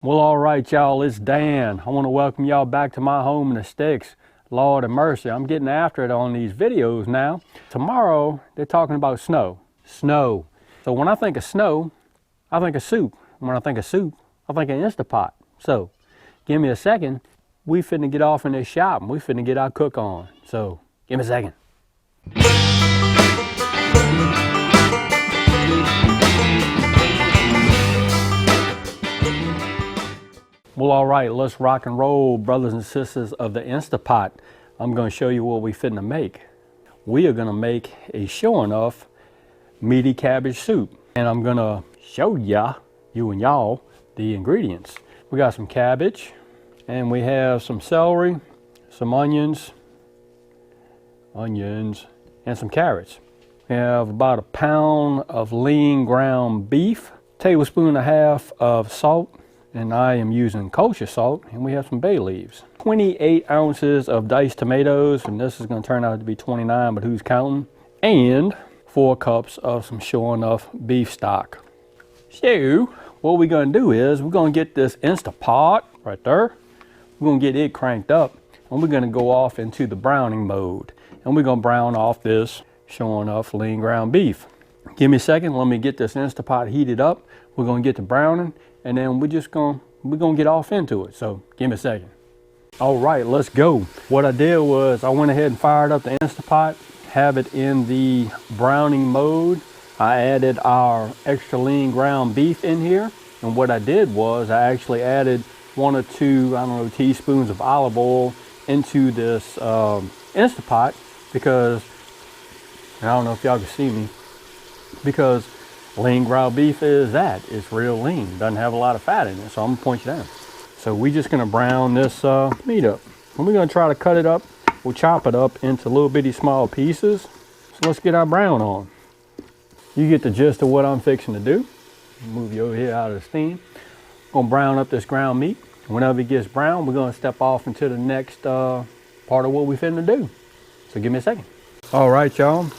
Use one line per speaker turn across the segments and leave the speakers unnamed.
Well, all right, y'all, it's Dan. I want to welcome y'all back to my home in the sticks. Lord have mercy, I'm getting after it on these videos now. Tomorrow, they're talking about snow. Snow. So when I think of snow, I think of soup. When I think of soup, I think of Instapot. So, give me a second. We finna get off in this shop and we finna get our cook on. So, give me a second. Well, all right, let's rock and roll, brothers and sisters of the Instapot. I'm gonna show you what we finna make. We are gonna make a sure enough meaty cabbage soup. And I'm gonna show ya, you and y'all, the ingredients. We got some cabbage, and we have some celery, some onions, and some carrots. We have about a pound of lean ground beef, tablespoon and a half of salt, and I am using kosher salt, and we have some bay leaves. 28 ounces of diced tomatoes, and this is going to turn out to be 29, but who's counting? And 4 cups of some sure enough beef stock. So, what we're going to do is we're going to get this Instapot right there. We're going to get it cranked up, and we're going to go off into the browning mode. And we're going to brown off this sure enough lean ground beef. Give me a second, let me get this Instapot heated up. We're going to get to browning, and then we're gonna get off into it. So give me a second. All right, let's go. What I did was I went ahead and fired up the Instapot, have it in the browning mode. I added our extra lean ground beef in here, and what I did was I actually added 1 or 2 teaspoons of olive oil into this Instapot, because I don't know if y'all can see me, because lean ground beef it's real lean, doesn't have a lot of fat in it, so I'm gonna point you down. So we're just gonna brown this meat up, and we're gonna try to cut it up. We'll chop it up into little bitty small pieces. So let's get our brown on. You get the gist of what I'm fixing to do. Move you over here out of the steam. Gonna brown up this ground meat. Whenever it gets brown, we're gonna step off into the next part of what we finna do. So give me a second. All right, y'all.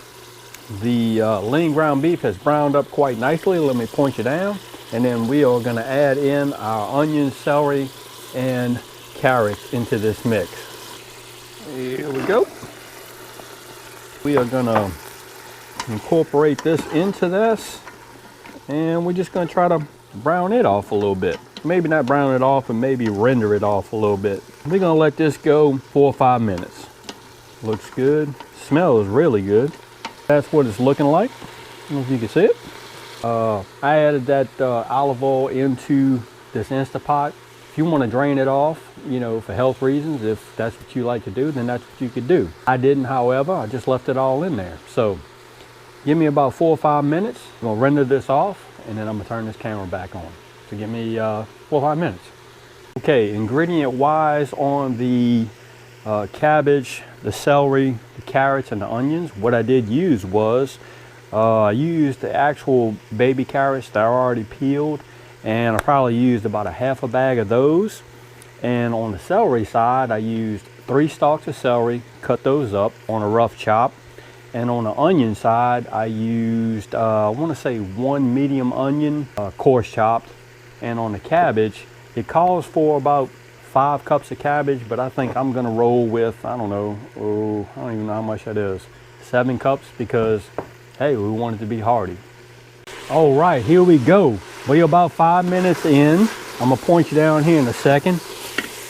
The lean ground beef has browned up quite nicely. Let me point you down. And then we are going to add in our onions, celery, and carrots into this mix. Here we go. We are going to incorporate this into this. And we're just going to try to brown it off a little bit. Maybe not brown it off, but maybe render it off a little bit. We're going to let this go 4 or 5 minutes. Looks good. Smells really good. That's what it's looking like. I don't know if you can see it. I added that olive oil into this Instapot. If you want to drain it off, for health reasons, if that's what you like to do, then that's what you could do. I didn't, however, I just left it all in there. So give me about 4 or 5 minutes. I'm gonna render this off, and then I'm gonna turn this camera back on. So give me 4 or 5 minutes. Okay, ingredient wise on the cabbage, the celery, the carrots, and the onions, what I did use was I used the actual baby carrots that are already peeled, and I probably used about a half a bag of those. And on the celery side, I used 3 stalks of celery, cut those up on a rough chop. And on the onion side, I used I want to say 1 medium onion, coarse chopped. And on the cabbage, it calls for about 5 cups of cabbage, but I think I'm gonna roll with, I don't even know how much that is, 7 cups, because hey, we want it to be hearty. All right, here we go. We're about 5 minutes in. I'm gonna point you down here in a second.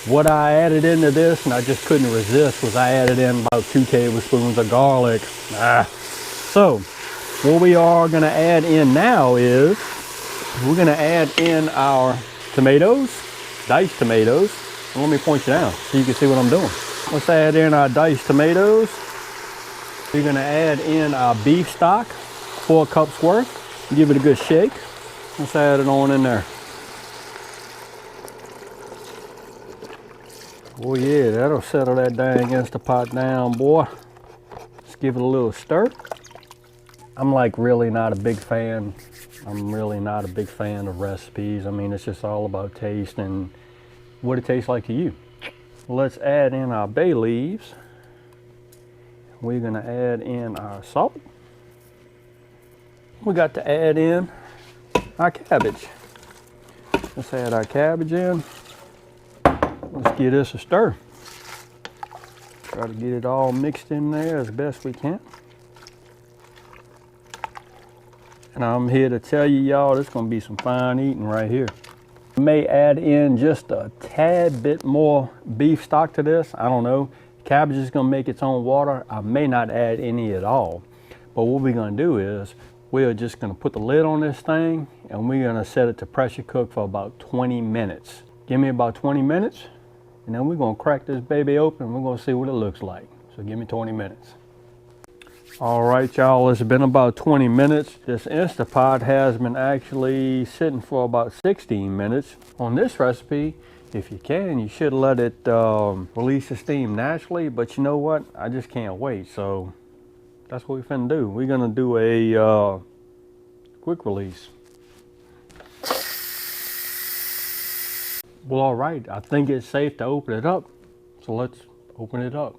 What I added into this, and I just couldn't resist, was I added in about 2 tablespoons of garlic. So what we are gonna add in now is we're gonna add in our tomatoes, diced tomatoes. Let me point you down so you can see what I'm doing. Let's add in our diced tomatoes. We're gonna add in our beef stock, 4 cups worth. Give it a good shake. Let's add it on in there. Oh yeah, that'll settle that dang Instapot down, boy. Let's give it a little stir. I'm really not a big fan. I'm really not a big fan of recipes. I mean, it's just all about taste and what it tastes like to you. Let's add in our bay leaves. We're gonna add in our salt. We got to add in our cabbage. Let's add our cabbage in. Let's give this a stir. Try to get it all mixed in there as best we can. And I'm here to tell you, y'all, there's gonna be some fine eating right here. I may add in just a tad bit more beef stock to this. I don't know. Cabbage is gonna make its own water. I may not add any at all. But what we're gonna do is, we're just gonna put the lid on this thing and we're gonna set it to pressure cook for about 20 minutes. Give me about 20 minutes and then we're gonna crack this baby open and we're gonna see what it looks like. So give me 20 minutes. All right, y'all, it's been about 20 minutes. This Instapot has been actually sitting for about 16 minutes. On this recipe, if you can, you should let it release the steam naturally, but you know what? I just can't wait, so that's what we're finna do. We're gonna do a quick release. Well, all right, I think it's safe to open it up, so let's open it up.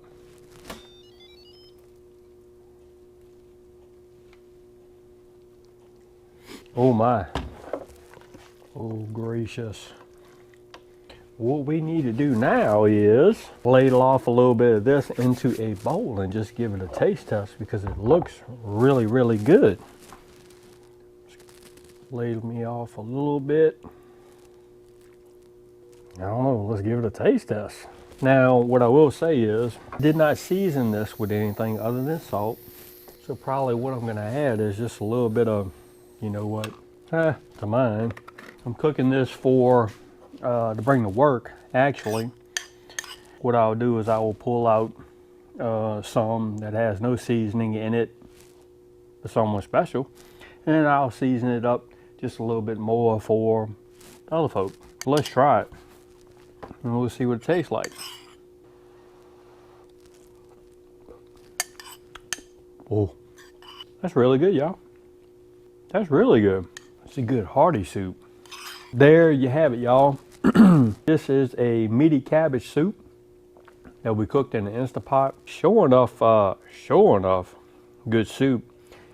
Oh my, oh gracious. What we need to do now is ladle off a little bit of this into a bowl and just give it a taste test because it looks really, really good. Ladle me off a little bit. I don't know, let's give it a taste test. Now, what I will say is, I did not season this with anything other than salt. So probably what I'm gonna add is just a little bit of, you know what, to mine. I'm cooking this for, to bring to work, actually. What I'll do is I will pull out some that has no seasoning in it for someone special. And then I'll season it up just a little bit more for other folk. Let's try it. And we'll see what it tastes like. Oh, that's really good, y'all. That's really good. It's a good hearty soup. There you have it, y'all. This is a meaty cabbage soup that we cooked in the Instapot. Sure enough, good soup.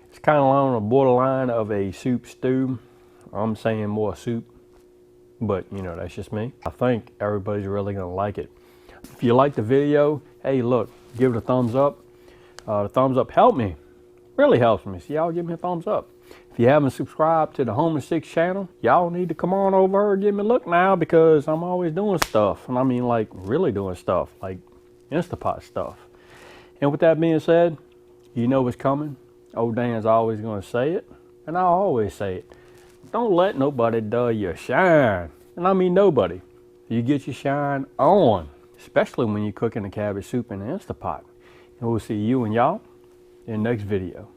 It's kind of on the borderline of a soup stew. I'm saying more soup, but you know, that's just me. I think everybody's really gonna like it. If you like the video, hey, look, give it a thumbs up. The thumbs up help me, really helps me. So y'all give me a thumbs up. If you haven't subscribed to the Home and Six channel, y'all need to come on over here and give me a look now because I'm always doing stuff. And I mean like really doing stuff, like Instapot stuff. And with that being said, you know what's coming. Old Dan's always gonna say it, and I'll always say it. Don't let nobody dull your shine. And I mean nobody. You get your shine on, especially when you're cooking a cabbage soup in the Instapot. And we'll see you and y'all in the next video.